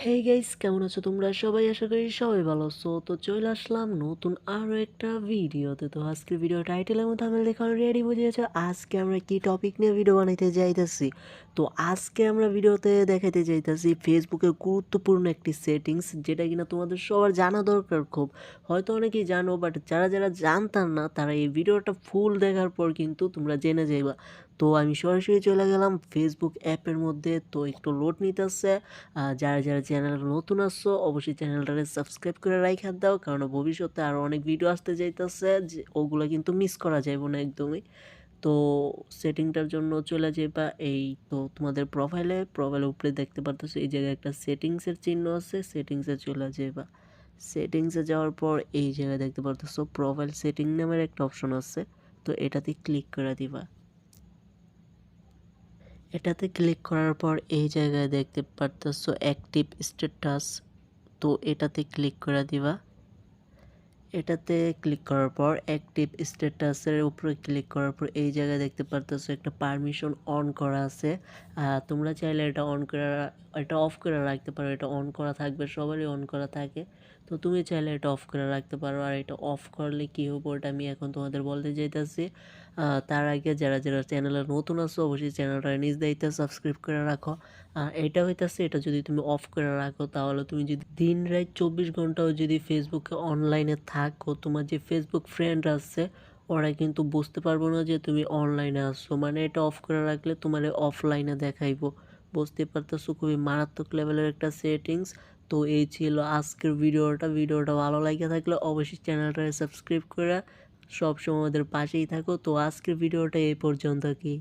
Hey guys, কেমন আছো তোমরা সবাই? আশা করি সবাই ভালো আছো। তো চলে আসলাম নতুন আরো একটা ভিডিওতে। তো আজকের ভিডিও টাইটেলের মধ্যে আমি দেখে অলরেডি বুঝে গেছো আজকে আমরা কি টপিক নিয়ে ভিডিও বানাইতে যাইতেছি। তো আজকে আমরা ভিডিওতে দেখাইতে যাইতেছি ফেসবুকের গুরুত্বপূর্ণ একটি সেটিংস, যেটা কিনা তোমাদের সবার জানা দরকার খুব। হয়তো অনেকেই জানো, বাট যারা যারা জানতাম না তারা এই ভিডিওটা ফুল দেখার পর কিন্তু তোমরা জেনে যাইবা। তো আমি সরাসরি চলে গেলাম ফেসবুক অ্যাপের মধ্যে। তো একটু লোড নিতেছে। যারা যারা চ্যানেলে নতুন আসছো অবশ্যই চ্যানেলটাকে সাবস্ক্রাইব করে রাইখা দাও, কারণ ভবিষ্যতে আরও অনেক ভিডিও আসতে যাইতেছে, যে ওগুলো কিন্তু মিস করা যাবে না একদমই। তো সেটিংটার জন্য চলে যাবা, এই তো তোমাদের প্রোফাইলে উপরে দেখতে পারতেছো এই জায়গায় একটা সেটিংসের চিহ্ন আছে, সেটিংসে চলে যাবা। সেটিংসে যাওয়ার পর এই জায়গায় দেখতে পারতেছো প্রোফাইল সেটিং নামের একটা অপশন আছে। তো এটাতে ক্লিক করে দিবা। এটাতে ক্লিক করার পর এই জায়গায় দেখতে পারতেছো অ্যাক্টিভ স্ট্যাটাস। তো এটাতে ক্লিক করে দিবা। এটাতে ক্লিক করার পর অ্যাক্টিভ স্ট্যাটাসের উপরে ক্লিক করার পর এই জায়গায় দেখতে পারতেছো একটা পারমিশন অন করা আছে। তোমরা চাইলে এটা অফ করে রাখতে পারো। এটা অন করা থাকবে, সবারই অন করা থাকে। তো তুমি চাইলে এটা অফ করে রাখতে পারো। আর এটা অফ করলে কী হবে ওটা আমি এখন তোমাদের বলতে চাইতেছি। তার আগে যারা যারা চ্যানেলে নতুন আছো অবশ্যই চ্যানেলটা নিজ দায়িত্বে সাবস্ক্রাইব করে রাখো। এটা হইতাছে, এটা যদি তুমি অফ করে রাখো তাহলে তুমি যদি দিন রাত 24 ঘন্টাও যদি ফেসবুকে অনলাইনে থাকো, তোমার যে ফেসবুক ফ্রেন্ড আছে ওরা কিন্তু বুঝতে পারবো না যে তুমি অনলাইনে আসছো। মানে এটা অফ করে রাখলে তোমার অফলাইনে দেখাইবো। বুঝতে পারতেছো, খুবই মারাত্মক লেভেলের একটা সেটিংস। তো এই ছিল আজকের ভিডিওটা ভালো লাগে থাকলে অবশ্যই চ্যানেলটা সাবস্ক্রাইব করে সবসময় আমাদের পাশেই থাকো। তো আজকের ভিডিওটা এই পর্যন্ত কি